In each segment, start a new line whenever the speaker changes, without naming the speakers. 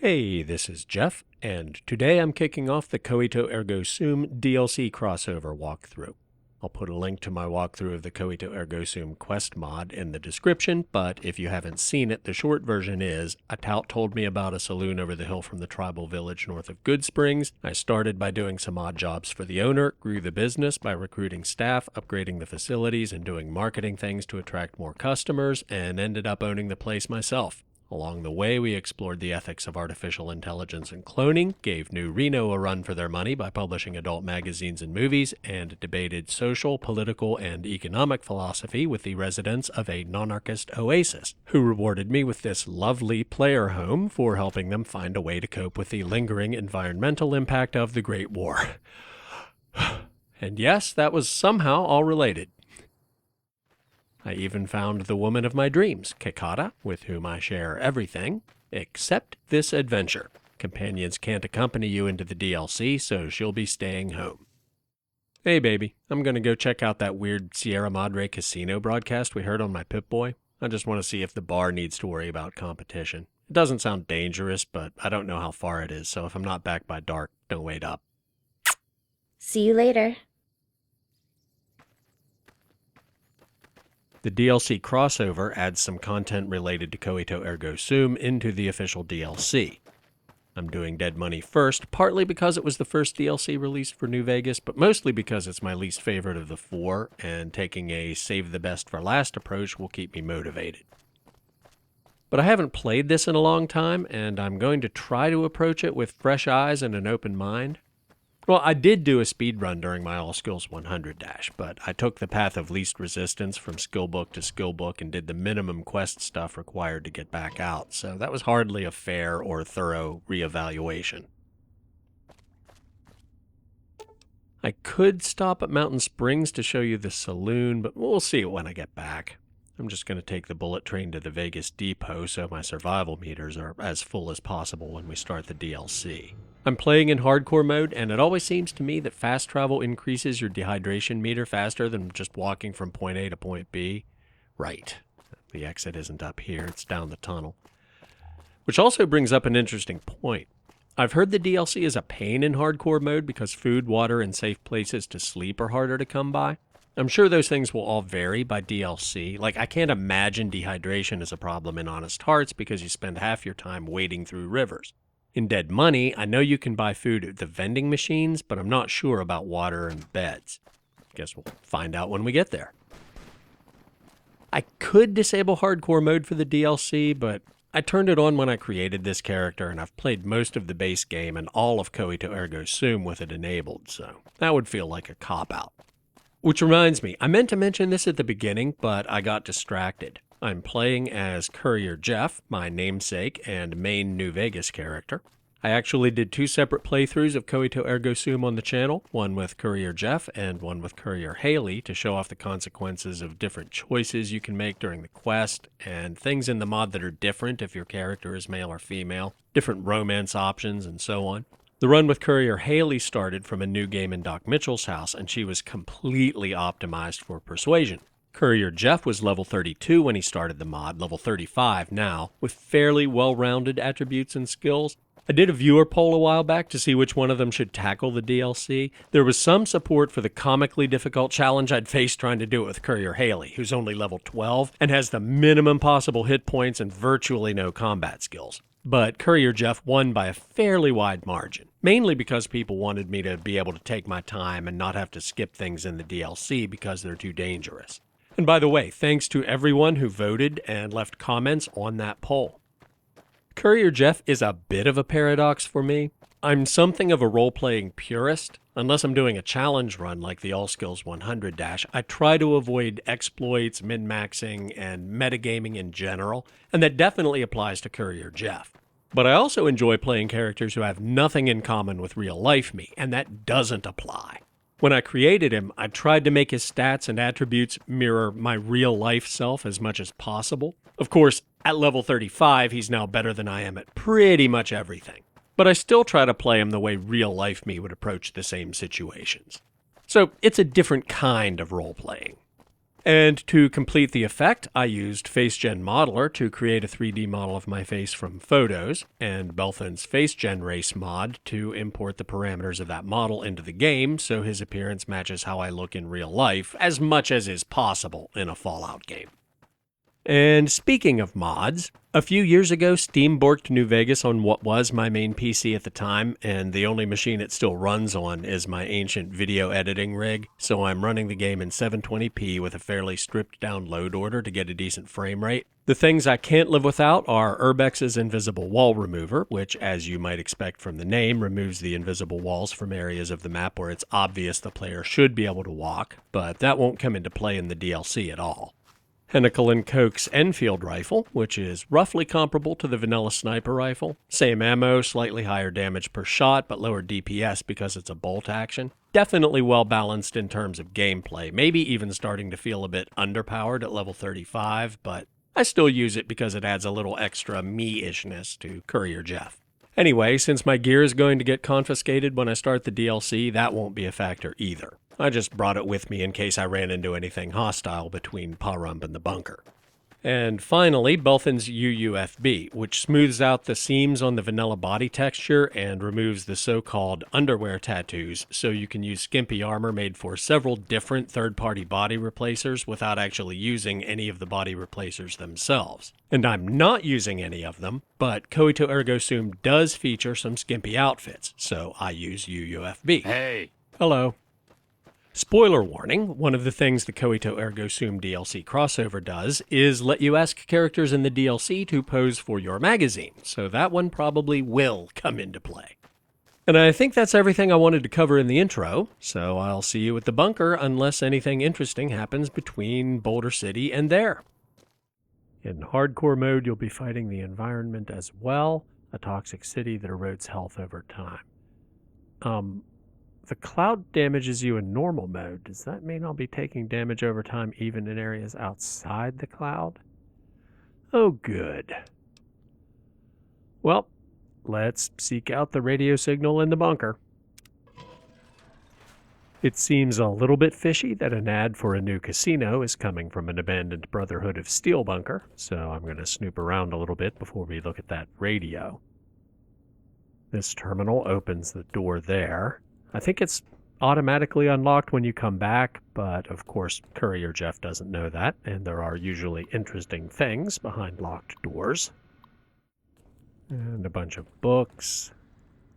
Hey, this is Jeff, and today I'm kicking off the Coito Ergo Sum DLC crossover walkthrough. I'll put a link to my walkthrough of the Coito Ergo Sum quest mod in the description, but if you haven't seen it, the short version is, a tout told me about a saloon over the hill from the tribal village north of Good Springs. I started by doing some odd jobs for the owner, grew the business by recruiting staff, upgrading the facilities, and doing marketing things to attract more customers, and ended up owning the place myself. Along the way, we explored the ethics of artificial intelligence and cloning, gave New Reno a run for their money by publishing adult magazines and movies, and debated social, political, and economic philosophy with the residents of a non-anarchist oasis, who rewarded me with this lovely player home for helping them find a way to cope with the lingering environmental impact of the Great War. And yes, that was somehow all related. I even found the woman of my dreams, Kekata, with whom I share everything, except this adventure. Companions can't accompany you into the DLC, so she'll be staying home. Hey baby, I'm gonna go check out that weird Sierra Madre casino broadcast we heard on my Pip-Boy. I just want to see if the bar needs to worry about competition. It doesn't sound dangerous, but I don't know how far it is, so if I'm not back by dark, don't wait up.
See you later.
The DLC crossover adds some content related to Coito Ergo Sum into the official DLC. I'm doing Dead Money first, partly because it was the first DLC released for New Vegas, but mostly because it's my least favorite of the four, and taking a save the best for last approach will keep me motivated. But I haven't played this in a long time, and I'm going to try to approach it with fresh eyes and an open mind. Well, I did do a speedrun during my All Skills 100 dash, but I took the path of least resistance from skillbook to skillbook and did the minimum quest stuff required to get back out, so that was hardly a fair or thorough reevaluation. I could stop at Mountain Springs to show you the saloon, but we'll see it when I get back. I'm just going to take the bullet train to the Vegas depot so my survival meters are as full as possible when we start the DLC. I'm playing in hardcore mode, and it always seems to me that fast travel increases your dehydration meter faster than just walking from point A to point B. Right. The exit isn't up here, it's down the tunnel. Which also brings up an interesting point. I've heard the DLC is a pain in hardcore mode because food, water, and safe places to sleep are harder to come by. I'm sure those things will all vary by DLC. Like, I can't imagine dehydration is a problem in Honest Hearts because you spend half your time wading through rivers. In Dead Money, I know you can buy food at the vending machines, but I'm not sure about water and beds. Guess we'll find out when we get there. I could disable hardcore mode for the DLC, but I turned it on when I created this character, and I've played most of the base game and all of Coito Ergo Sum with it enabled, so that would feel like a cop-out. Which reminds me, I meant to mention this at the beginning, but I got distracted. I'm playing as Courier Jeff, my namesake and main New Vegas character. I actually did 2 separate playthroughs of Coito Ergo Sum on the channel, one with Courier Jeff and one with Courier Haley, to show off the consequences of different choices you can make during the quest, and things in the mod that are different if your character is male or female, different romance options, and so on. The run with Courier Haley started from a new game in Doc Mitchell's house, and she was completely optimized for persuasion. Courier Jeff was level 32 when he started the mod, level 35 now, with fairly well-rounded attributes and skills. I did a viewer poll a while back to see which one of them should tackle the DLC. There was some support for the comically difficult challenge I'd faced trying to do it with Courier Haley, who's only level 12 and has the minimum possible hit points and virtually no combat skills. But Courier Jeff won by a fairly wide margin, mainly because people wanted me to be able to take my time and not have to skip things in the DLC because they're too dangerous. And by the way, thanks to everyone who voted and left comments on that poll. Courier Jeff is a bit of a paradox for me. I'm something of a role-playing purist. Unless I'm doing a challenge run like the All Skills 100 dash, I try to avoid exploits, min-maxing, and metagaming in general, and that definitely applies to Courier Jeff. But I also enjoy playing characters who have nothing in common with real-life me, and that doesn't apply. When I created him, I tried to make his stats and attributes mirror my real-life self as much as possible. Of course, at level 35, he's now better than I am at pretty much everything. But I still try to play him the way real-life me would approach the same situations. So it's a different kind of role-playing. And to complete the effect, I used FaceGen Modeler to create a 3D model of my face from photos, and Belthan's FaceGen Race mod to import the parameters of that model into the game so his appearance matches how I look in real life, as much as is possible in a Fallout game. And speaking of mods, a few years ago, Steam borked New Vegas on what was my main PC at the time, and the only machine it still runs on is my ancient video editing rig, so I'm running the game in 720p with a fairly stripped down load order to get a decent frame rate. The things I can't live without are Urbex's Invisible Wall Remover, which, as you might expect from the name, removes the invisible walls from areas of the map where it's obvious the player should be able to walk, but that won't come into play in the DLC at all. Hennikel & Koch's Enfield rifle, which is roughly comparable to the vanilla sniper rifle. Same ammo, slightly higher damage per shot, but lower DPS because it's a bolt action. Definitely well balanced in terms of gameplay, maybe even starting to feel a bit underpowered at level 35, but I still use it because it adds a little extra me-ishness to Courier Jeff. Anyway, since my gear is going to get confiscated when I start the DLC, that won't be a factor either. I just brought it with me in case I ran into anything hostile between Parump and the bunker. And finally, Belthan's UUFB, which smooths out the seams on the vanilla body texture and removes the so-called underwear tattoos so you can use skimpy armor made for several different third-party body replacers without actually using any of the body replacers themselves. And I'm not using any of them, but Coito Ergo Sum does feature some skimpy outfits, so I use UUFB.
Hey!
Hello. Spoiler warning, one of the things the Coito Ergo Sum DLC crossover does is let you ask characters in the DLC to pose for your magazine, so that one probably will come into play. And I think that's everything I wanted to cover in the intro, so I'll see you at the bunker unless anything interesting happens between Boulder City and there. In hardcore mode, you'll be fighting the environment as well, a toxic city that erodes health over time. The cloud damages you in normal mode. Does that mean I'll be taking damage over time even in areas outside the cloud? Oh, good. Well, let's seek out the radio signal in the bunker. It seems a little bit fishy that an ad for a new casino is coming from an abandoned Brotherhood of Steel bunker, so I'm going to snoop around a little bit before we look at that radio. This terminal opens the door there. I think it's automatically unlocked when you come back, but of course Courier Jeff doesn't know that, and there are usually interesting things behind locked doors. And a bunch of books.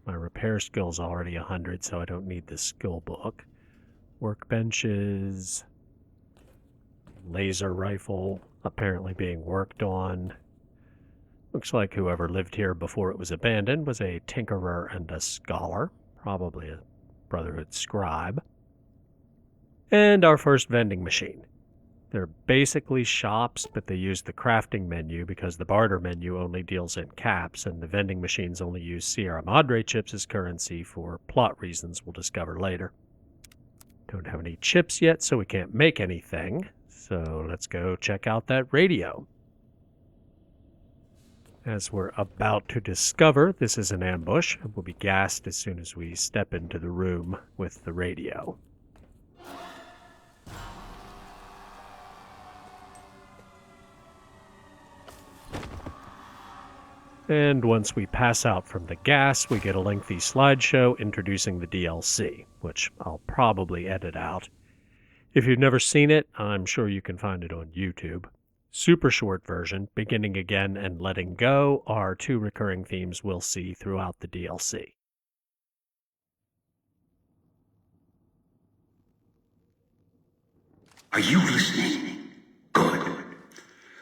My repair skill's already 100, so I don't need the skill book. Workbenches. Laser rifle apparently being worked on. Looks like whoever lived here before it was abandoned was a tinkerer and a scholar, probably a Brotherhood scribe. And our first vending machine. They're basically shops, but they use the crafting menu because the barter menu only deals in caps, and the vending machines only use Sierra Madre chips as currency for plot reasons we'll discover later. Don't have any chips yet, so we can't make anything. So let's go check out that radio. As we're about to discover, this is an ambush, and we'll be gassed as soon as we step into the room with the radio. And once we pass out from the gas, we get a lengthy slideshow introducing the DLC, which I'll probably edit out. If you've never seen it, I'm sure you can find it on YouTube. Super short version, Beginning Again and Letting Go, are two recurring themes we'll see throughout the DLC.
Are you listening? Good.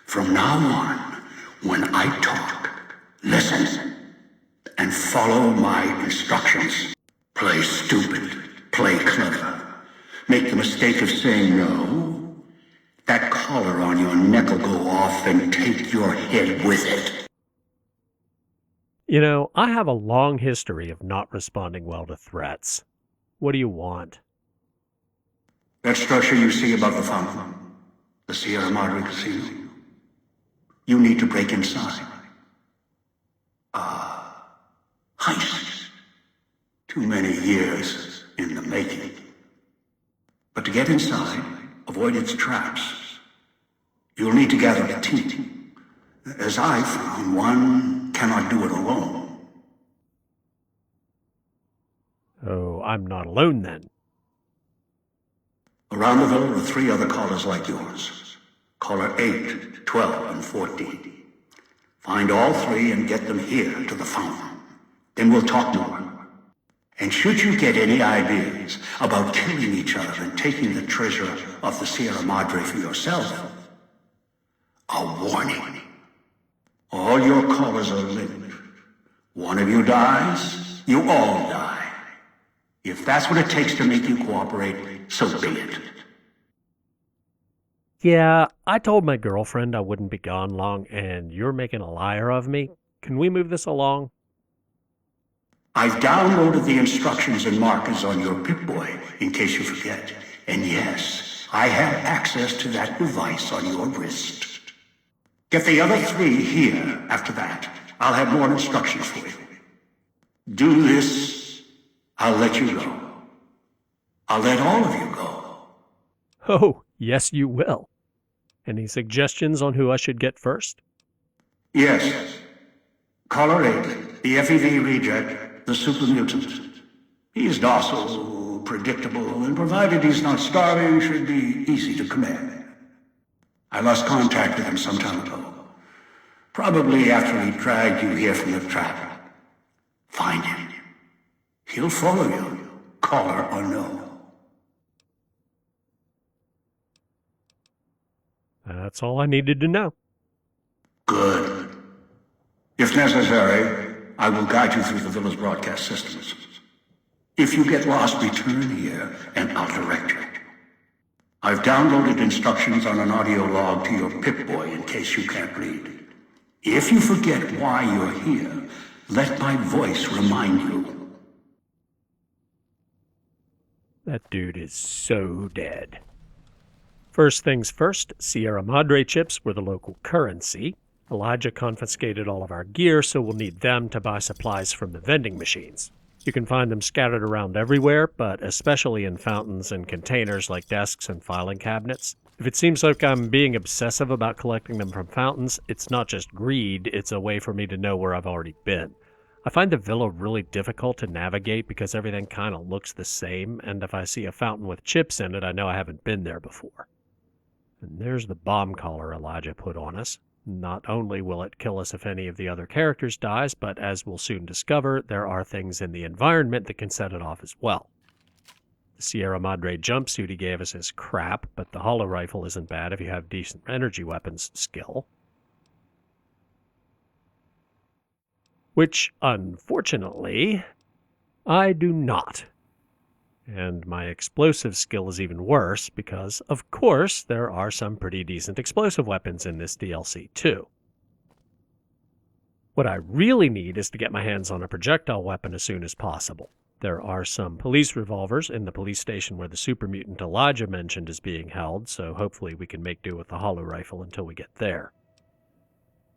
From now on, when I talk, listen and follow my instructions. Play stupid, play clever. Make the mistake of saying no. That collar on your neck will go off and take your head with it.
You know, I have a long history of not responding well to threats. What do you want?
That structure you see above the fountain, the Sierra Madre Casino. You need to break inside. Heist. Too many years in the making. But to get inside, a Avoid its traps. You'll need to gather a team. As I found, one cannot do it alone.
Oh, I'm not alone then.
Around the villa are 3 other callers like yours. Caller 8, 12, and 14. Find all 3 and get them here to the fountain. Then we'll talk more. And should you get any ideas about killing each other and taking the treasure of the Sierra Madre for yourself, a warning. All your callers are linked. One of you dies, you all die. If that's what it takes to make you cooperate, so be it.
Yeah, I told my girlfriend I wouldn't be gone long, and you're making a liar of me. Can we move this along?
I've downloaded the instructions and markers on your Pip-Boy, in case you forget. And yes, I have access to that device on your wrist. Get the other 3 here after that. I'll have more instructions for you. Do this, I'll let you go. I'll let all of you go.
Oh, yes you will. Any suggestions on who I should get first?
Yes. Caller 8, the FEV reject, the super mutant. He's docile, predictable, and provided he's not starving, should be easy to command. I lost contact with him some time ago. Probably after he dragged you here from the trap. Find him. He'll follow you, caller or no.
That's all I needed to know.
Good. If necessary, I will guide you through the villa's broadcast systems. If you get lost, return here, and I'll direct you. I've downloaded instructions on an audio log to your Pip-Boy in case you can't read. If you forget why you're here, let my voice remind you.
That dude is so dead. First things first, Sierra Madre chips were the local currency. Elijah confiscated all of our gear, so we'll need them to buy supplies from the vending machines. You can find them scattered around everywhere, but especially in fountains and containers like desks and filing cabinets. If it seems like I'm being obsessive about collecting them from fountains, it's not just greed, it's a way for me to know where I've already been. I find the villa really difficult to navigate because everything kind of looks the same, and if I see a fountain with chips in it, I know I haven't been there before. And there's the bomb collar Elijah put on us. Not only will it kill us if any of the other characters dies, but as we'll soon discover, there are things in the environment that can set it off as well. The Sierra Madre jumpsuit he gave us is crap, but the hollow rifle isn't bad if you have decent energy weapons skill. Which, unfortunately, I do not. And my explosive skill is even worse because, of course, there are some pretty decent explosive weapons in this DLC too. What I really need is to get my hands on a projectile weapon as soon as possible. There are some police revolvers in the police station where the super mutant Elijah mentioned is being held, so hopefully we can make do with the hollow rifle until we get there.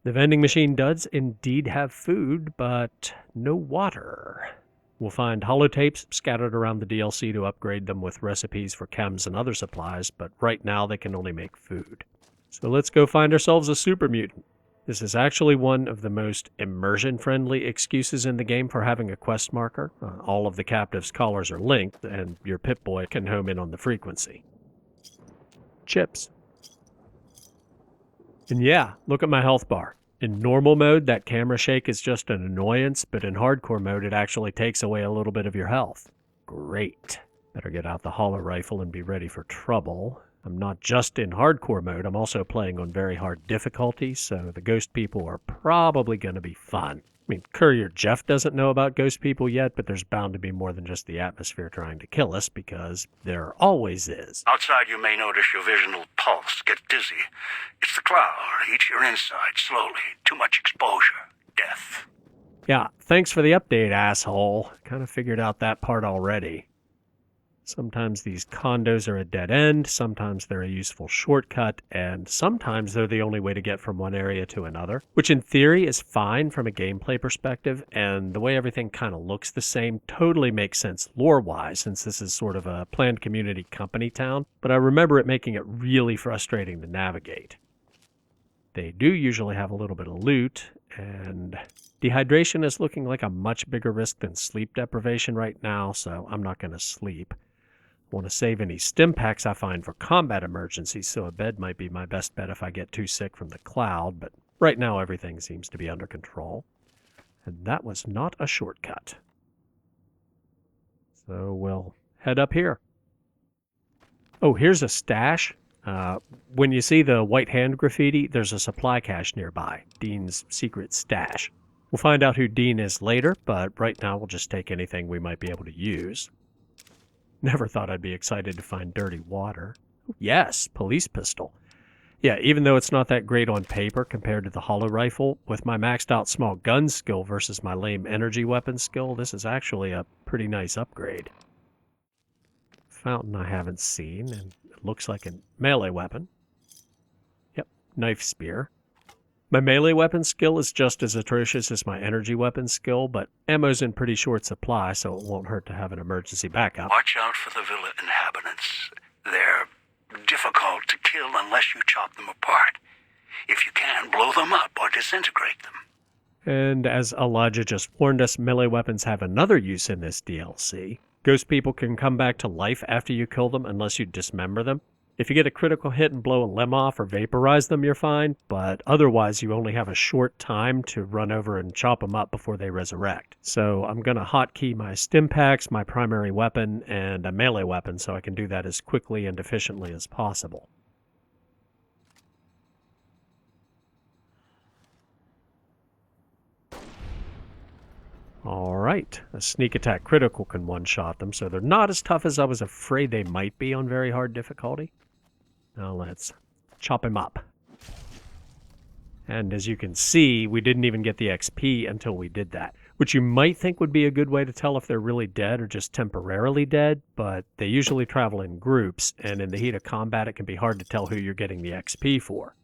The vending machine does indeed have food, but no water. We'll find holotapes scattered around the DLC to upgrade them with recipes for chems and other supplies, but right now they can only make food. So let's go find ourselves a super mutant. This is actually one of the most immersion-friendly excuses in the game for having a quest marker. All of the captive's collars are linked, and your Pip-Boy can home in on the frequency. Chips. And yeah, look at my health bar. In normal mode, that camera shake is just an annoyance, but in hardcore mode, it actually takes away a little bit of your health. Great. Better get out the hollow rifle and be ready for trouble. I'm not just in hardcore mode, I'm also playing on very hard difficulty, so the ghost people are probably going to be fun. I mean, Courier Jeff doesn't know about ghost people yet, but there's bound to be more than just the atmosphere trying to kill us, because there always is.
Outside you may notice your vision will pulse, get dizzy. It's the cloud, eats your inside slowly. Too much exposure. Death.
Yeah, thanks for the update, asshole. Kind of figured out that part already. Sometimes these condos are a dead end, sometimes they're a useful shortcut, and sometimes they're the only way to get from one area to another, which in theory is fine from a gameplay perspective, and the way everything kind of looks the same totally makes sense lore-wise, since this is sort of a planned community company town, but I remember it making it really frustrating to navigate. They do usually have a little bit of loot, and dehydration is looking like a much bigger risk than sleep deprivation right now, so I'm not going to sleep. I want to save any stim packs I find for combat emergencies, so a bed might be my best bet if I get too sick from the cloud, but right now everything seems to be under control. And that was not a shortcut. So we'll head up here. Oh, here's a stash. When you see the white hand graffiti, there's a supply cache nearby, Dean's secret stash. We'll find out who Dean is later, but right now we'll just take anything we might be able to use. Never thought I'd be excited to find dirty water. Yes, police pistol. Yeah, even though it's not that great on paper compared to the hollow rifle, with my maxed out small gun skill versus my lame energy weapon skill, this is actually a pretty nice upgrade. Fountain I haven't seen, and it looks like a melee weapon. Yep, knife spear. My melee weapon skill is just as atrocious as my energy weapon skill, but ammo's in pretty short supply, so it won't hurt to have an emergency backup.
Watch out for the villa inhabitants. They're difficult to kill unless you chop them apart. If you can, blow them up or disintegrate them.
And as Elijah just warned us, melee weapons have another use in this DLC. Ghost people can come back to life after you kill them unless you dismember them. If you get a critical hit and blow a limb off or vaporize them, you're fine, but otherwise you only have a short time to run over and chop them up before they resurrect. So I'm going to hotkey my stim packs, my primary weapon, and a melee weapon so I can do that as quickly and efficiently as possible. Alright, a sneak attack critical can one-shot them, so they're not as tough as I was afraid they might be on very hard difficulty. Now let's chop him up. And as you can see, we didn't even get the XP until we did that, which you might think would be a good way to tell if they're really dead or just temporarily dead, but they usually travel in groups, and in the heat of combat it can be hard to tell who you're getting the XP for.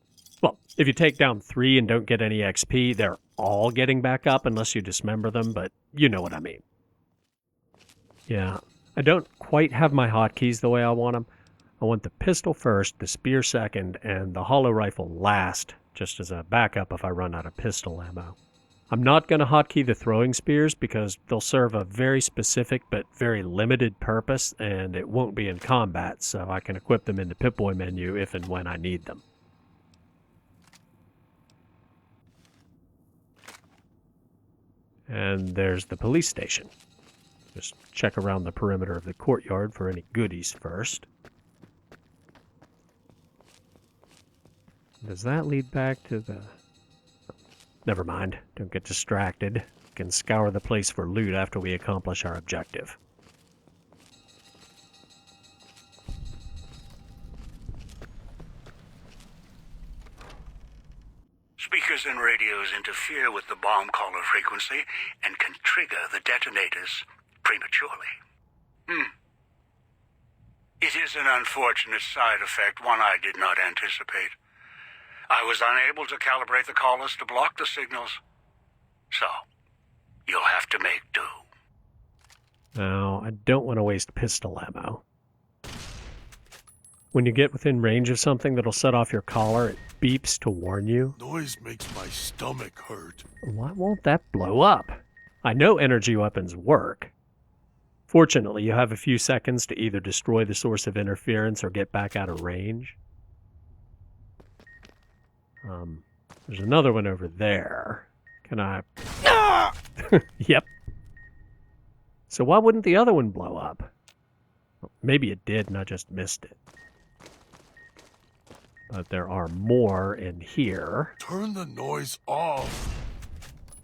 Well, if you take down 3 and don't get any XP, they're all getting back up unless you dismember them, but you know what I mean. Yeah, I don't quite have my hotkeys the way I want them. I want the pistol first, the spear second, and the hollow rifle last, just as a backup if I run out of pistol ammo. I'm not going to hotkey the throwing spears because they'll serve a very specific but very limited purpose, and it won't be in combat, so I can equip them in the Pip-Boy menu if and when I need them. And there's the police station. Just check around the perimeter of the courtyard for any goodies first. Does that lead back to the... Never mind. Don't get distracted. We can scour the place for loot after we accomplish our objective.
Speakers and radios interfere with the bomb caller frequency and can trigger the detonators prematurely. It is an unfortunate side effect, one I did not anticipate. I was unable to calibrate the callers to block the signals, so you'll have to make do.
Now, I don't want to waste pistol ammo. When you get within range of something that'll set off your collar, it beeps to warn you.
Noise makes my stomach hurt.
Why won't that blow up? I know energy weapons work. Fortunately, you have a few seconds to either destroy the source of interference or get back out of range. There's another one over there. Can I... Yep. So why wouldn't the other one blow up? Well, maybe it did and I just missed it. But there are more in here.
Turn the noise off.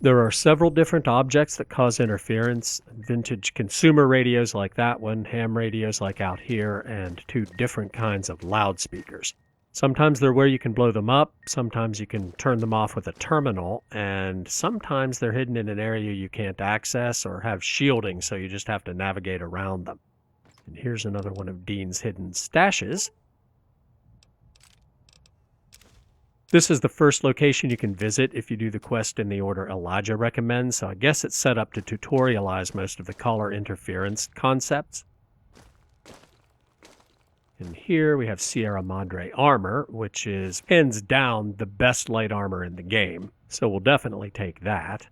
There are several different objects that cause interference. Vintage consumer radios like that one, ham radios like out here, and 2 different kinds of loudspeakers. Sometimes they're where you can blow them up, sometimes you can turn them off with a terminal, and sometimes they're hidden in an area you can't access or have shielding, so you just have to navigate around them. And here's another one of Dean's hidden stashes. This is the first location you can visit if you do the quest in the order Elijah recommends, so I guess it's set up to tutorialize most of the collar interference concepts. And here we have Sierra Madre armor, which is hands down the best light armor in the game, so we'll definitely take that.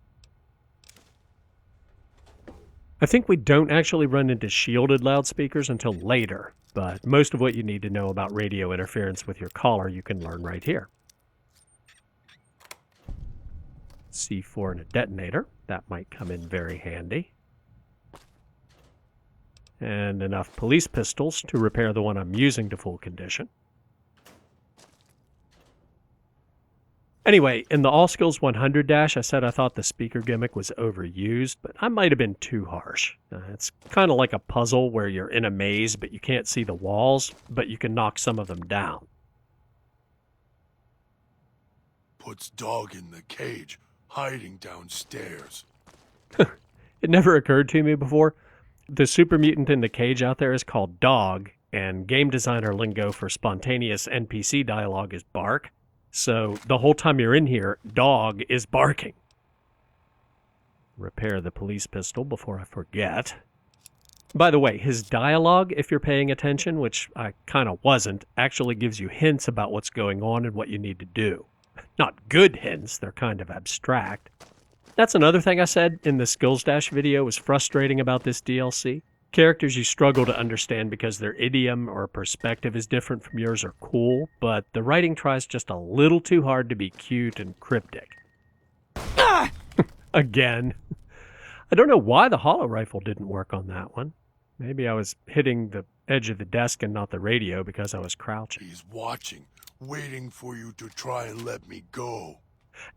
I think we don't actually run into shielded loudspeakers until later, but most of what you need to know about radio interference with your collar you can learn right here. C4 and a detonator. That might come in very handy. And enough police pistols to repair the one I'm using to full condition. Anyway, in the All Skills 100 dash, I said I thought the speaker gimmick was overused, but I might have been too harsh. It's kind of like a puzzle where you're in a maze, but you can't see the walls, but you can knock some of them down.
Puts dog in the cage, hiding downstairs.
It never occurred to me before. The super mutant in the cage out there is called Dog, and game designer lingo for spontaneous NPC dialogue is bark. So the whole time you're in here, Dog is barking. Repair the police pistol before I forget. By the way, his dialogue, if you're paying attention, which I kind of wasn't, actually gives you hints about what's going on and what you need to do. Not good hints, they're kind of abstract. That's another thing I said in the Skills Dash video was frustrating about this DLC. Characters you struggle to understand because their idiom or perspective is different from yours are cool, but the writing tries just a little too hard to be cute and cryptic. Ah! Again. I don't know why the hollow rifle didn't work on that one. Maybe I was hitting the edge of the desk and not the radio because I was crouching.
He's watching, waiting for you to try and let me go.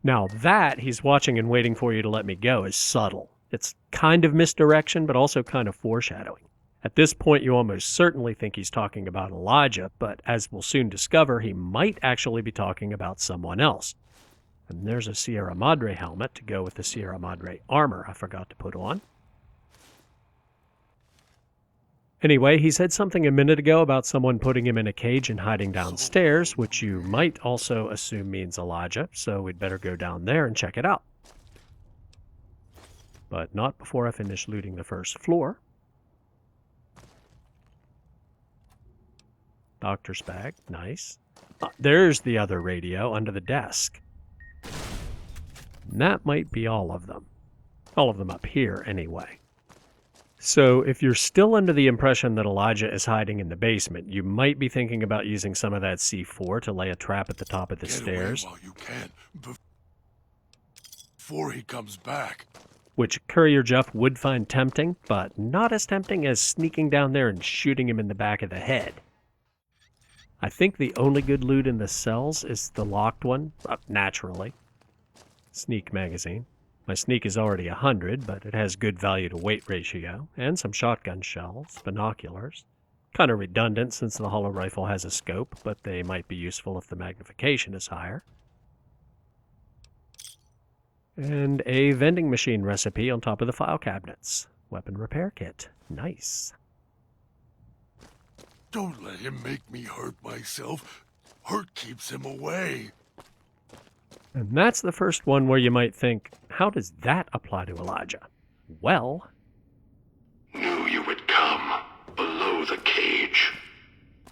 Now that he's watching and waiting for you to let me go is subtle. It's kind of misdirection, but also kind of foreshadowing. At this point, you almost certainly think he's talking about Elijah, but as we'll soon discover, he might actually be talking about someone else. And there's a Sierra Madre helmet to go with the Sierra Madre armor I forgot to put on. Anyway, he said something a minute ago about someone putting him in a cage and hiding downstairs, which you might also assume means Elijah, so we'd better go down there and check it out. But not before I finish looting the first floor. Doctor's bag, nice. There's the other radio under the desk. And that might be all of them. All of them up here, anyway. So if you're still under the impression that Elijah is hiding in the basement, you might be thinking about using some of that C4 to lay a trap at the top of the stairs.
Get away while you can, before he comes back.
Which Courier Jeff would find tempting, but not as tempting as sneaking down there and shooting him in the back of the head. I think the only good loot in the cells is the locked one, naturally. Sneak magazine. My sneak is already 100, but it has good value to weight ratio, and some shotgun shells, binoculars. Kind of redundant since the hollow rifle has a scope, but they might be useful if the magnification is higher. And a vending machine recipe on top of the file cabinets. Weapon repair kit. Nice.
Don't let him make me hurt myself. Hurt keeps him away.
And that's the first one where you might think, how does that apply to Elijah? Well,
Knew you would come below the cage,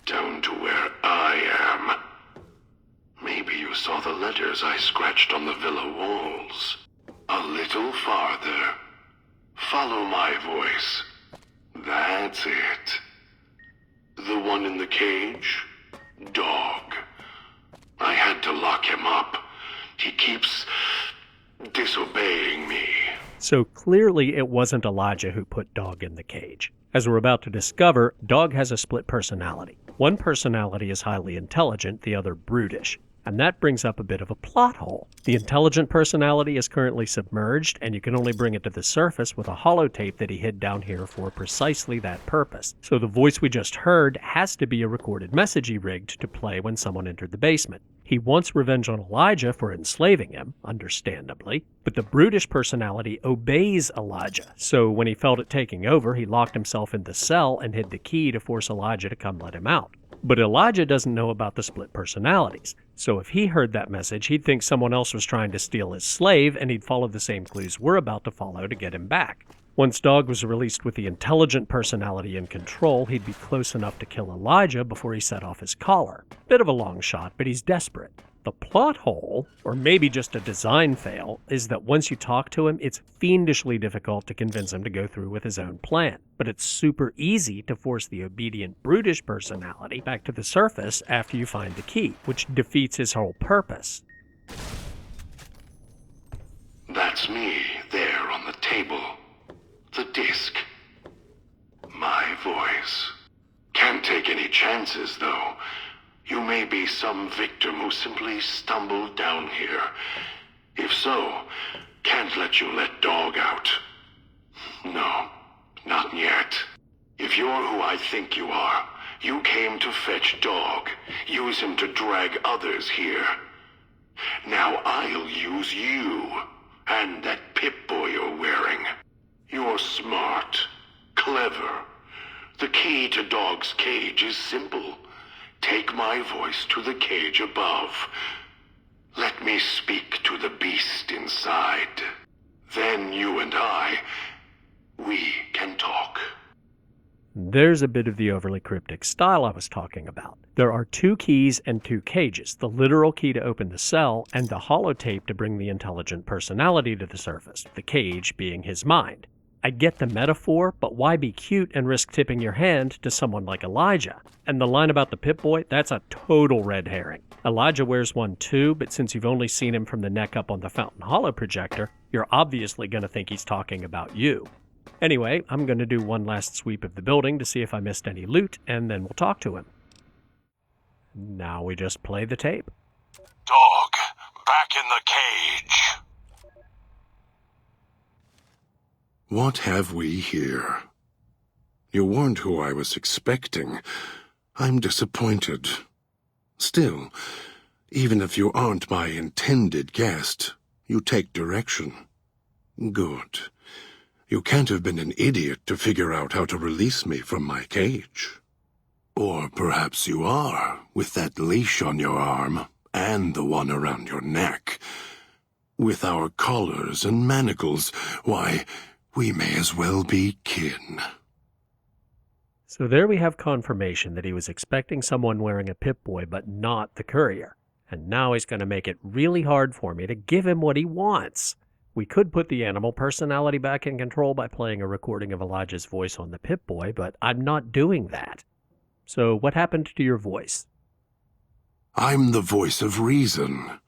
down to where I am. Maybe you saw the letters I scratched on the villa walls. A little farther. Follow my voice. That's it. The one in the cage? Dog. I had to lock him up. He keeps disobeying me.
so clearly it wasn't Elijah who put Dog in the cage. As we're about to discover, Dog has a split personality. One personality is highly intelligent, the other brutish. And that brings up a bit of a plot hole. The intelligent personality is currently submerged, and you can only bring it to the surface with a holotape that he hid down here for precisely that purpose. So the voice we just heard has to be a recorded message he rigged to play when someone entered the basement. He wants revenge on Elijah for enslaving him, understandably, but the brutish personality obeys Elijah, so when he felt it taking over, he locked himself in the cell and hid the key to force Elijah to come let him out. But Elijah doesn't know about the split personalities, so if he heard that message, he'd think someone else was trying to steal his slave, and he'd follow the same clues we're about to follow to get him back. Once Dog was released with the intelligent personality in control, he'd be close enough to kill Elijah before he set off his collar. Bit of a long shot, but he's desperate. The plot hole, or maybe just a design fail, is that once you talk to him, it's fiendishly difficult to convince him to go through with his own plan. But it's super easy to force the obedient, brutish personality back to the surface after you find the key, which defeats his whole purpose.
That's me, there on the table. The disc. My voice. Can't take any chances, though. You may be some victim who simply stumbled down here. If so, can't let you let Dog out. No, not yet. If you're who I think you are, you came to fetch Dog, use him to drag others here. Now I'll use you, and that Pip-Boy you're wearing. You're smart, clever. The key to Dog's cage is simple. Take my voice to the cage above. Let me speak to the beast inside. Then you and we can talk.
There's a bit of the overly cryptic style I was talking about. There are 2 keys and 2 cages, the literal key to open the cell and the holotape to bring the intelligent personality to the surface, the cage being his mind. I get the metaphor, but why be cute and risk tipping your hand to someone like Elijah? And the line about the Pip-Boy, that's a total red herring. Elijah wears one too, but since you've only seen him from the neck up on the Fountain Hollow projector, you're obviously going to think he's talking about you. Anyway, I'm going to do one last sweep of the building to see if I missed any loot, and then we'll talk to him. Now we just play the tape.
Dog, back in the cage. What have we here? You weren't who I was expecting. I'm disappointed. Still, even if you aren't my intended guest, you take direction. Good. You can't have been an idiot to figure out how to release me from my cage. Or perhaps you are, with that leash on your arm, and the one around your neck. With our collars and manacles, why, we may as well be kin.
So there we have confirmation that he was expecting someone wearing a Pip-Boy, but not the Courier. And now he's going to make it really hard for me to give him what he wants. We could put the animal personality back in control by playing a recording of Elijah's voice on the Pip-Boy, but I'm not doing that. So what happened to your voice?
I'm the voice of reason.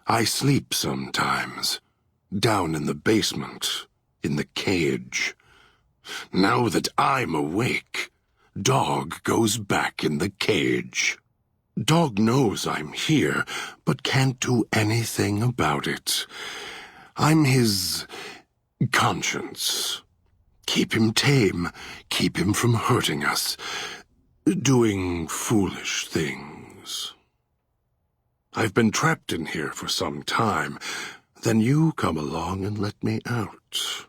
I sleep sometimes. Down in the basement. In the cage. Now that I'm awake, Dog goes back in the cage. Dog knows I'm here, but can't do anything about it. I'm his conscience. Keep him tame, keep him from hurting us, doing foolish things. I've been trapped in here for some time. Then you come along and let me out.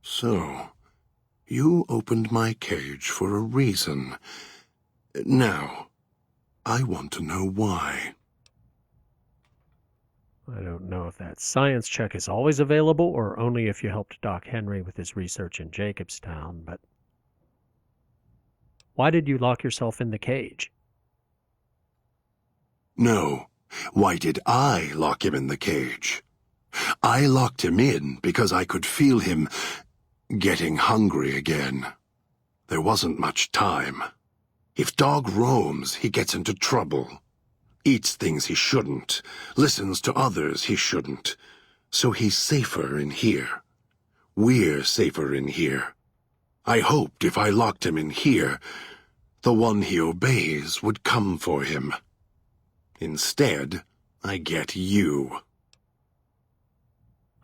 So, you opened my cage for a reason. Now, I want to know why.
I don't know if that science check is always available or only if you helped Doc Henry with his research in Jacobstown, but... Why did you lock yourself in the cage?
No. Why did I lock him in the cage? I locked him in because I could feel him getting hungry again. There wasn't much time. If Dog roams, he gets into trouble. Eats things he shouldn't. Listens to others he shouldn't. So he's safer in here. We're safer in here. I hoped if I locked him in here, the one he obeys would come for him. Instead, I get you.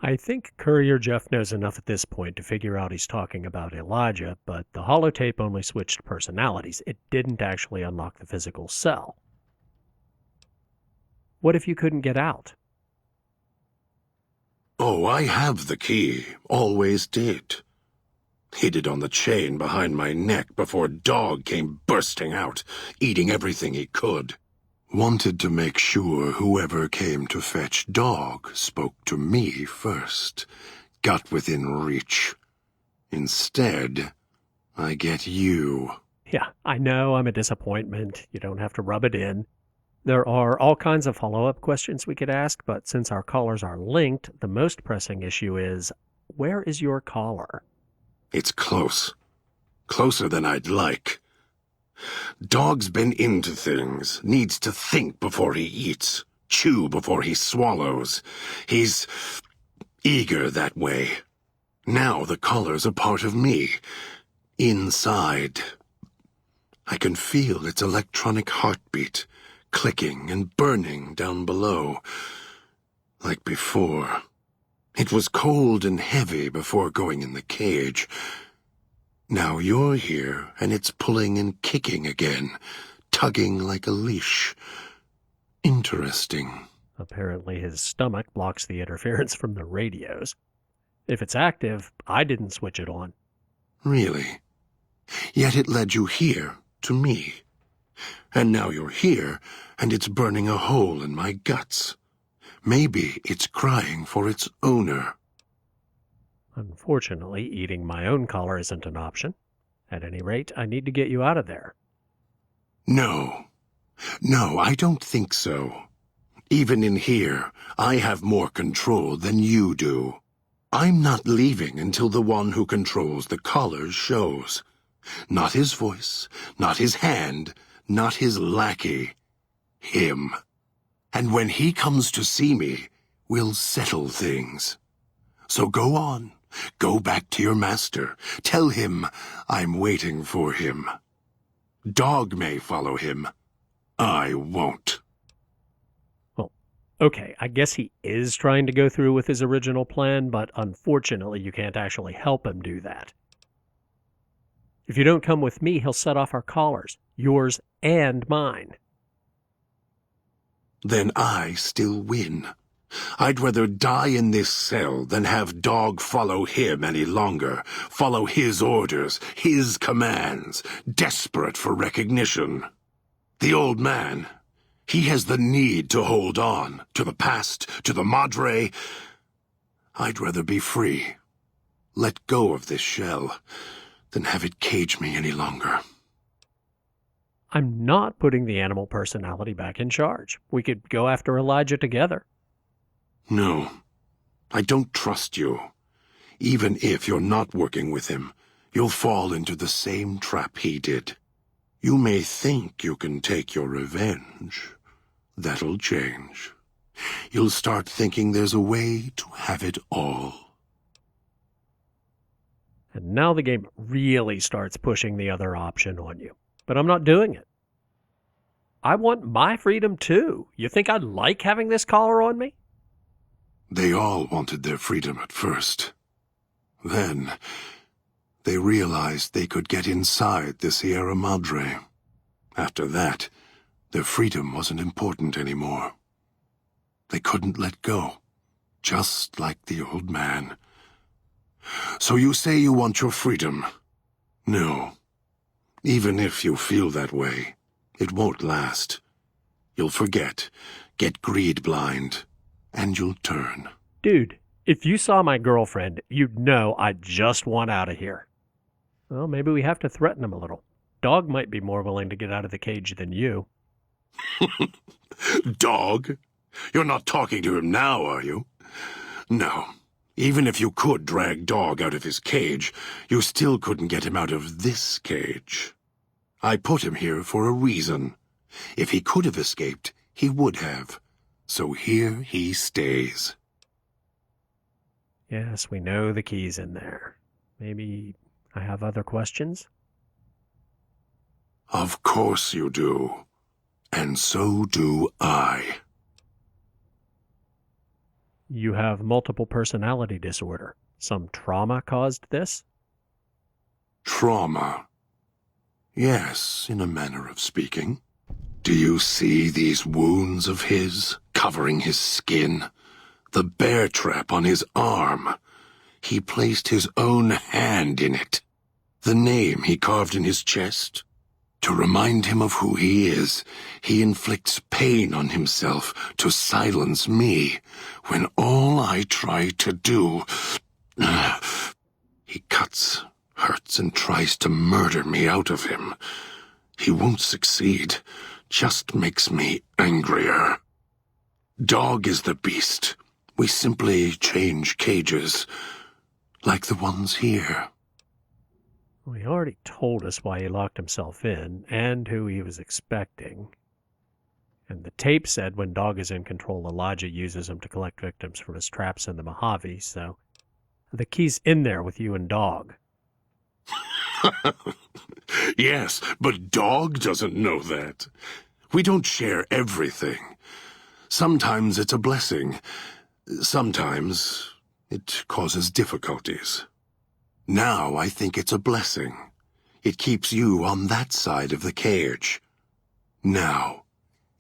I think Courier Jeff knows enough at this point to figure out he's talking about Elijah, but the holotape only switched personalities. It didn't actually unlock the physical cell. What if you couldn't get out?
Oh, I have the key. Always did. Hid it on the chain behind my neck before Dog came bursting out, eating everything he could. Wanted to make sure whoever came to fetch Dog spoke to me first. Got within reach. Instead, I get you.
Yeah, I know I'm a disappointment. You don't have to rub it in. There are all kinds of follow-up questions we could ask, but since our collars are linked, the most pressing issue is, where is your collar?
It's close. Closer than I'd like. Dog's been into things, needs to think before he eats, chew before he swallows. He's eager that way. Now the collar's a part of me. Inside. I can feel its electronic heartbeat, clicking and burning down below. Like before. It was cold and heavy before going in the cage. Now you're here, and it's pulling and kicking again, tugging like a leash. Interesting.
Apparently his stomach blocks the interference from the radios. If it's active, I didn't switch it on.
Really? Yet it led you here, to me. And now you're here, and it's burning a hole in my guts. Maybe it's crying for its owner.
Unfortunately, eating my own collar isn't an option. At any rate, I need to get you out of there.
No. No, I don't think so. Even in here, I have more control than you do. I'm not leaving until the one who controls the collars shows. Not his voice, not his hand, not his lackey. Him. And when he comes to see me, we'll settle things. So go on. Go back to your master. Tell him I'm waiting for him. Dog may follow him. I won't.
Well, okay, I guess he is trying to go through with his original plan, but unfortunately you can't actually help him do that. If you don't come with me, he'll set off our collars, yours and mine.
Then I still win. I'd rather die in this cell than have Dog follow him any longer, follow his orders, his commands, desperate for recognition. The old man, he has the need to hold on, to the past, to the Madre. I'd rather be free, let go of this shell, than have it cage me any longer.
I'm not putting the animal personality back in charge. We could go after Elijah together.
No, I don't trust you. Even if you're not working with him, you'll fall into the same trap he did. You may think you can take your revenge. That'll change. You'll start thinking there's a way to have it all.
And now the game really starts pushing the other option on you. But I'm not doing it. I want my freedom too. You think I'd like having this collar on me?
They all wanted their freedom at first. Then, they realized they could get inside the Sierra Madre. After that, their freedom wasn't important anymore. They couldn't let go, just like the old man. So you say you want your freedom? No. Even if you feel that way, it won't last. You'll forget, get greed blind, and you'll turn.
Dude, if you saw my girlfriend, you'd know I just want out of here. Well, maybe we have to threaten him a little. Dog might be more willing to get out of the cage than you.
Dog? You're not talking to him now, are you? No. Even if you could drag Dog out of his cage, you still couldn't get him out of this cage. I put him here for a reason. If he could have escaped, he would have. So here he stays.
Yes, we know the key's in there. Maybe I have other questions?
Of course you do. And so do I.
You have multiple personality disorder. Some trauma caused this?
Trauma. Yes, in a manner of speaking. Do you see these wounds of his? covering his skin, the bear trap on his arm. He placed his own hand in it. The name he carved in his chest. To remind him of who he is, he inflicts pain on himself to silence me, when all I try to do... He cuts, hurts, and tries to murder me out of him. He won't succeed, just makes me angrier. Dog is the beast. We simply change cages, like the ones here.
Well, he already told us why he locked himself in, and who he was expecting. And the tape said when Dog is in control, Elijah uses him to collect victims from his traps in the Mojave, so the key's in there with you and Dog.
Yes, but Dog doesn't know that. We don't share everything. Sometimes it's a blessing. Sometimes it causes difficulties. Now I think it's a blessing. It keeps you on that side of the cage. Now,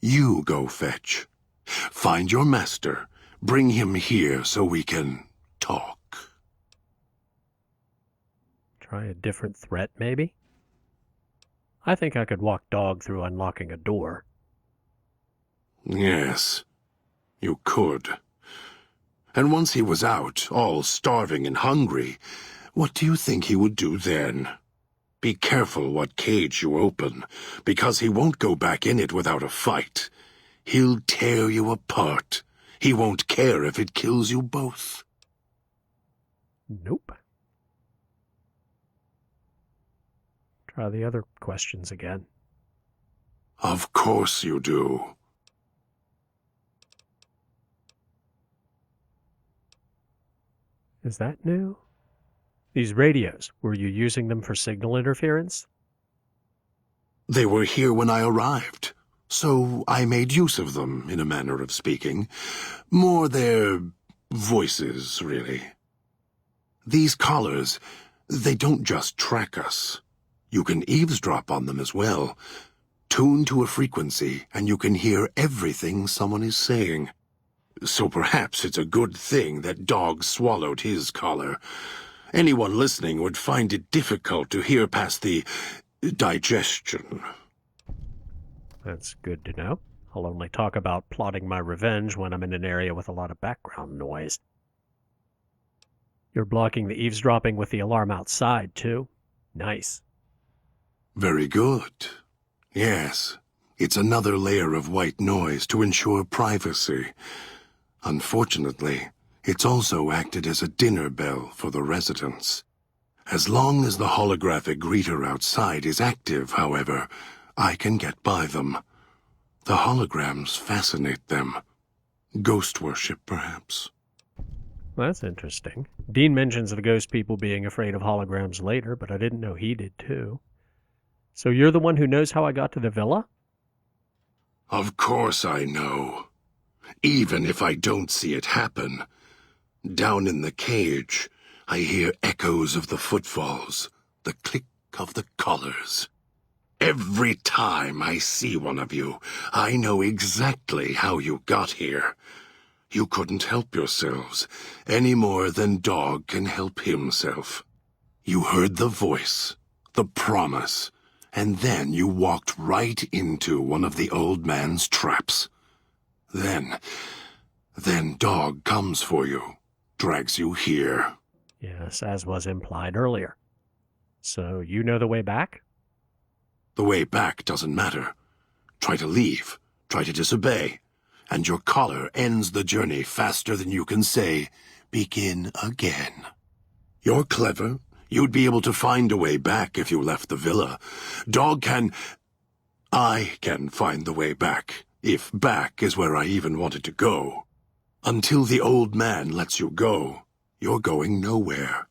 you go fetch. Find your master. Bring him here so we can talk.
Try a different threat, maybe? I think I could walk Dog through unlocking a door.
Yes, you could. And once he was out, all starving and hungry, what do you think he would do then? Be careful what cage you open, because he won't go back in it without a fight. He'll tear you apart. He won't care if it kills you both.
Nope. Try the other questions again.
Of course you do.
Is that new? These radios, were you using them for signal interference?
They were here when I arrived, so I made use of them, in a manner of speaking. More their voices, really. These collars, they don't just track us. You can eavesdrop on them as well. Tune to a frequency, and you can hear everything someone is saying. So perhaps it's a good thing that Dog swallowed his collar. Anyone listening would find it difficult to hear past the digestion.
That's good to know. I'll only talk about plotting my revenge when I'm in an area with a lot of background noise. You're blocking the eavesdropping with the alarm outside, too. Nice.
Very good. Yes, it's another layer of white noise to ensure privacy. Unfortunately, it's also acted as a dinner bell for the residents. As long as the holographic greeter outside is active, however, I can get by them. The holograms fascinate them. Ghost worship, perhaps.
That's interesting. Dean mentions the ghost people being afraid of holograms later, but I didn't know he did too. So you're the one who knows how I got to the villa?
Of course I know. Even if I don't see it happen. Down in the cage, I hear echoes of the footfalls, the click of the collars. Every time I see one of you, I know exactly how you got here. You couldn't help yourselves, any more than Dog can help himself. You heard the voice, the promise, and then you walked right into one of the old man's traps. Then Dog comes for you, drags you here.
Yes, as was implied earlier. So you know the way back?
The way back doesn't matter. Try to leave, try to disobey, and your collar ends the journey faster than you can say, begin again. You're clever. You'd be able to find a way back if you left the villa. I can find the way back, if back is where I even wanted to go. Until the old man lets you go, you're going nowhere.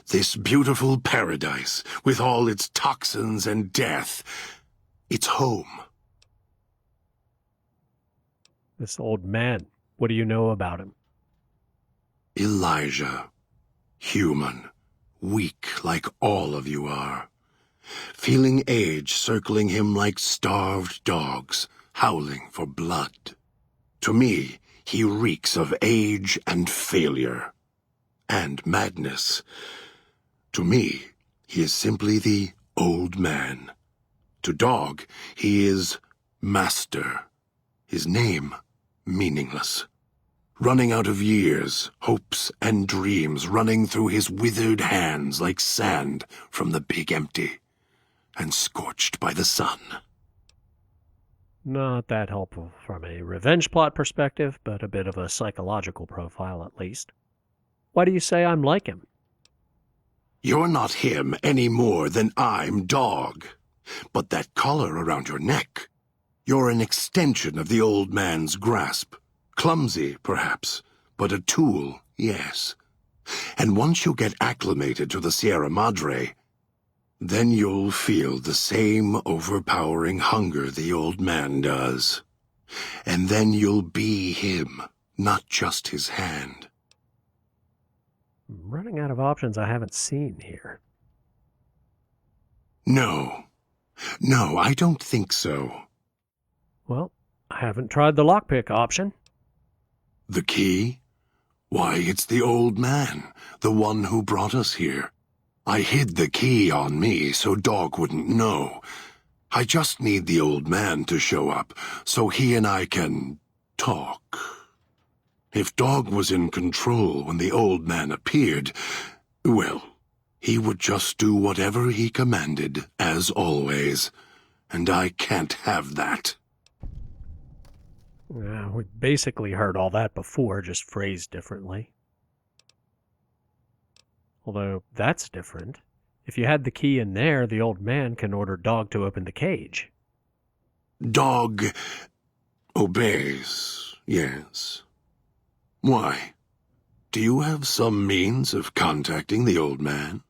This beautiful paradise, with all its toxins and death, it's home.
This old man, what do you know about him?
Elijah. Human. Weak like all of you are. Feeling age circling him like starved dogs, howling for blood. To me, he reeks of age and failure. And madness. To me, he is simply the old man. To Dog, he is Master. His name, meaningless. Running out of years, hopes and dreams running through his withered hands like sand from the big empty, and scorched by the sun.
Not that helpful from a revenge plot perspective, but a bit of a psychological profile at least. Why do you say I'm like him?
You're not him any more than I'm Dog. But that collar around your neck, you're an extension of the old man's grasp. Clumsy, perhaps, but a tool, yes. And once you get acclimated to the Sierra Madre, then you'll feel the same overpowering hunger the old man does. And then you'll be him, not just his hand.
I'm running out of options I haven't seen here.
No, I don't think so.
Well, I haven't tried the lockpick option.
The key? Why, it's the old man, the one who brought us here. I hid the key on me so Dog wouldn't know. I just need the old man to show up so he and I can talk. If Dog was in control when the old man appeared, well, he would just do whatever he commanded, as always. And I can't have that.
We basically heard all that before, just phrased differently. Although, that's different. If you had the key in there, the old man can order Dog to open the cage.
Dog obeys, yes. Why? Do you have some means of contacting the old man?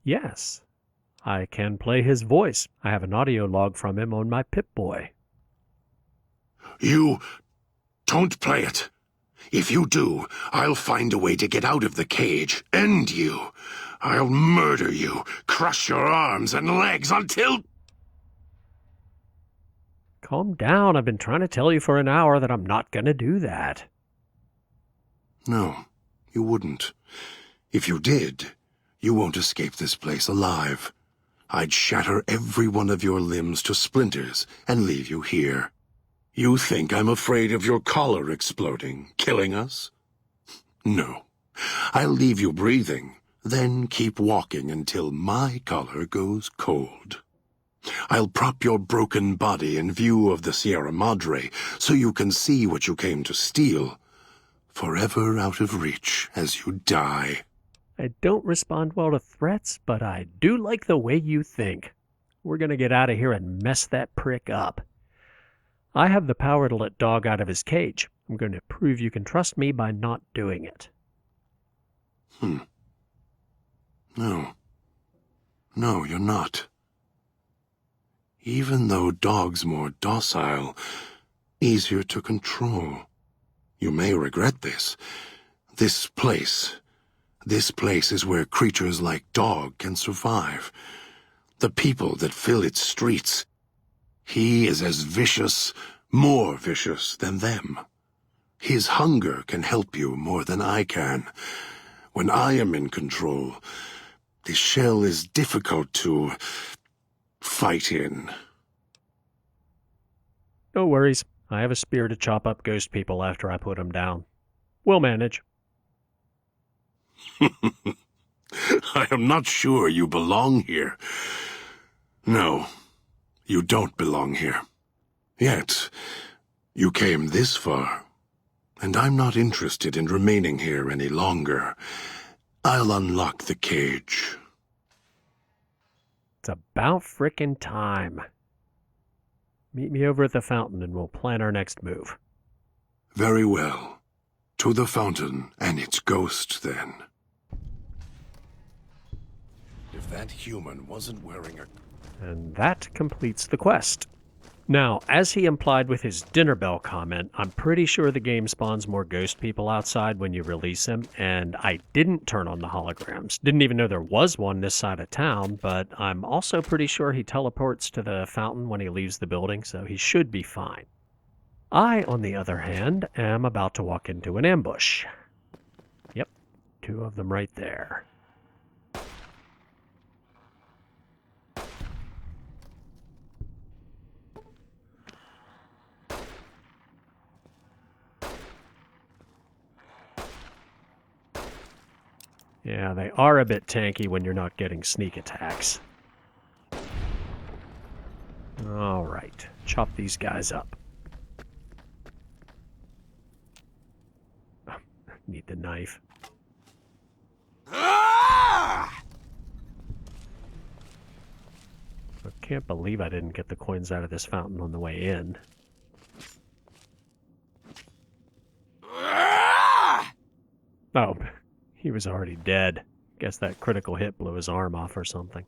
Yes. I can play his voice. I have an audio log from him on my Pip-Boy.
You don't play it. If you do, I'll find a way to get out of the cage, end you. I'll murder you, crush your arms and legs until...
Calm down. I've been trying to tell you for an hour that I'm not going to do that.
No, you wouldn't. If you did, you won't escape this place alive. I'd shatter every one of your limbs to splinters and leave you here. You think I'm afraid of your collar exploding, killing us? No. I'll leave you breathing, then keep walking until my collar goes cold. I'll prop your broken body in view of the Sierra Madre so you can see what you came to steal, forever out of reach as you die.
I don't respond well to threats, but I do like the way you think. We're going to get out of here and mess that prick up. I have the power to let Dog out of his cage. I'm going to prove you can trust me by not doing it.
No, you're not. Even though Dog's more docile, easier to control. You may regret this. This place is where creatures like Dog can survive. The people that fill its streets. He is as vicious, more vicious than them. His hunger can help you more than I can. When I am in control, the shell is difficult to fight in.
No worries. I have a spear to chop up ghost people after I put them down. We'll manage.
I am not sure you belong here. No, you don't belong here. Yet, you came this far, and I'm not interested in remaining here any longer. I'll unlock the cage.
It's about frickin' time. Meet me over at the fountain and we'll plan our next move.
Very well. To the fountain and its ghost, then. If that human wasn't wearing a...
And that completes the quest. Now, as he implied with his dinner bell comment, I'm pretty sure the game spawns more ghost people outside when you release him, and I didn't turn on the holograms. Didn't even know there was one this side of town, but I'm also pretty sure he teleports to the fountain when he leaves the building, so he should be fine. I, on the other hand, am about to walk into an ambush. Yep, 2 of them right there. Yeah, they are a bit tanky when you're not getting sneak attacks. Alright, chop these guys up. Need the knife. I can't believe I didn't get the coins out of this fountain on the way in. Oh, he was already dead. Guess that critical hit blew his arm off or something.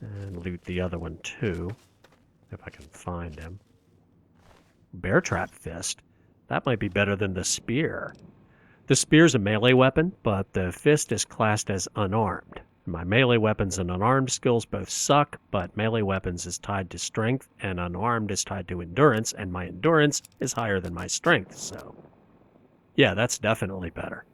And loot the other one too, if I can find him. Bear trap fist. That might be better than the spear. The spear's a melee weapon, but the fist is classed as unarmed. My melee weapons and unarmed skills both suck, but melee weapons is tied to strength, and unarmed is tied to endurance, and my endurance is higher than my strength, so... yeah, that's definitely better.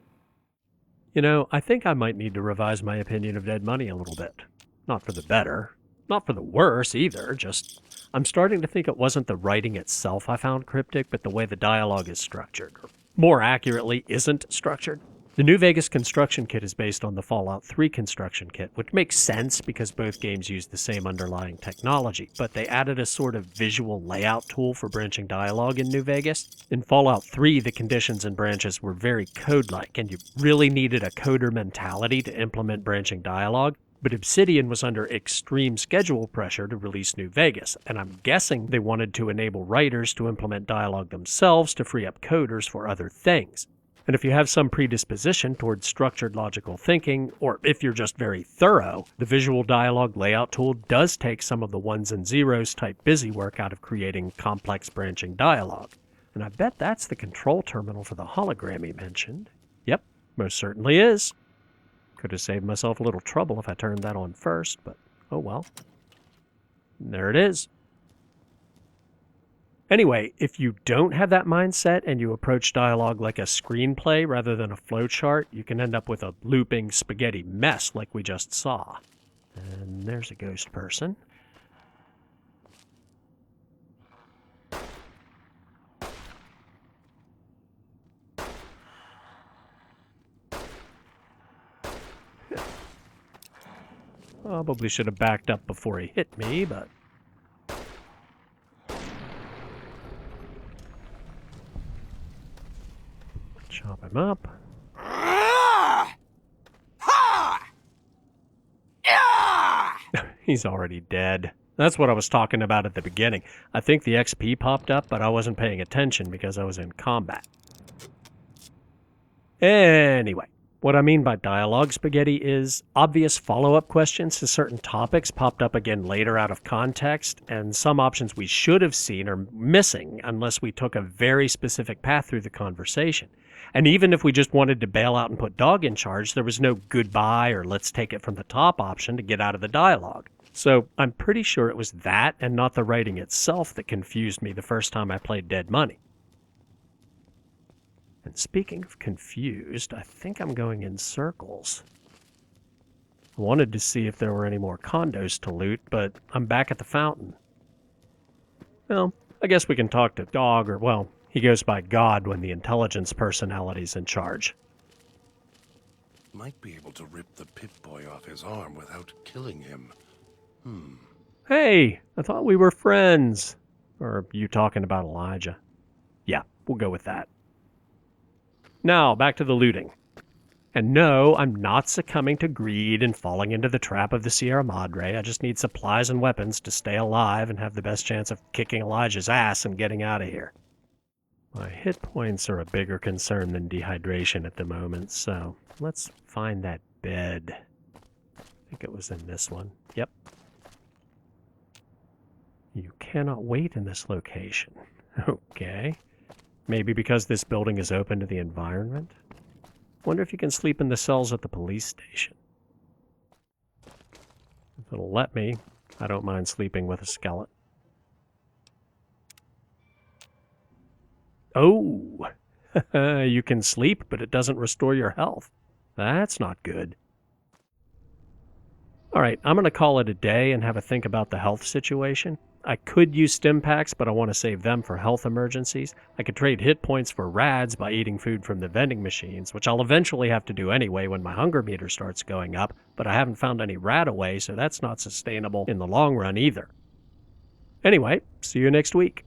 You know, I think I might need to revise my opinion of Dead Money a little bit. Not for the better. Not for the worse, either, just... I'm starting to think it wasn't the writing itself I found cryptic, but the way the dialogue is structured. Or more accurately, isn't structured. The New Vegas construction kit is based on the Fallout 3 construction kit, which makes sense because both games use the same underlying technology, but they added a sort of visual layout tool for branching dialogue in New Vegas. In Fallout 3, the conditions and branches were very code-like, and you really needed a coder mentality to implement branching dialogue. But Obsidian was under extreme schedule pressure to release New Vegas, and I'm guessing they wanted to enable writers to implement dialogue themselves to free up coders for other things. And if you have some predisposition towards structured logical thinking, or if you're just very thorough, the visual dialogue layout tool does take some of the ones and zeros type busy work out of creating complex branching dialogue. And I bet that's the control terminal for the hologram he mentioned. Yep, most certainly is. Could have saved myself a little trouble if I turned that on first, but oh well. There it is. Anyway, if you don't have that mindset and you approach dialogue like a screenplay rather than a flowchart, you can end up with a looping spaghetti mess like we just saw. And there's a ghost person. Probably should have backed up before he hit me, but... chop him up. He's already dead. That's what I was talking about at the beginning. I think the XP popped up, but I wasn't paying attention because I was in combat. Anyway, what I mean by dialogue spaghetti is obvious follow-up questions to certain topics popped up again later out of context, and some options we should have seen are missing unless we took a very specific path through the conversation. And even if we just wanted to bail out and put Dog in charge, there was no goodbye or let's take it from the top option to get out of the dialogue. So I'm pretty sure it was that and not the writing itself that confused me the first time I played Dead Money. And speaking of confused, I think I'm going in circles. I wanted to see if there were any more condos to loot, but I'm back at the fountain. Well, I guess we can talk to Dog, or well, he goes by God when the intelligence personality's in charge.
Might be able to rip the Pip-Boy off his arm without killing him.
Hey, I thought we were friends. Or are you talking about Elijah? Yeah, we'll go with that. Now, back to the looting. And no, I'm not succumbing to greed and falling into the trap of the Sierra Madre. I just need supplies and weapons to stay alive and have the best chance of kicking Elijah's ass and getting out of here. My hit points are a bigger concern than dehydration at the moment, so let's find that bed. I think it was in this one. Yep. You cannot wait in this location. Okay. Maybe because this building is open to the environment? Wonder if you can sleep in the cells at the police station. If it'll let me, I don't mind sleeping with a skeleton. Oh, you can sleep, but it doesn't restore your health. That's not good. Alright, I'm going to call it a day and have a think about the health situation. I could use stim packs, but I want to save them for health emergencies. I could trade hit points for rads by eating food from the vending machines, which I'll eventually have to do anyway when my hunger meter starts going up, but I haven't found any rad away, so that's not sustainable in the long run either. Anyway, see you next week.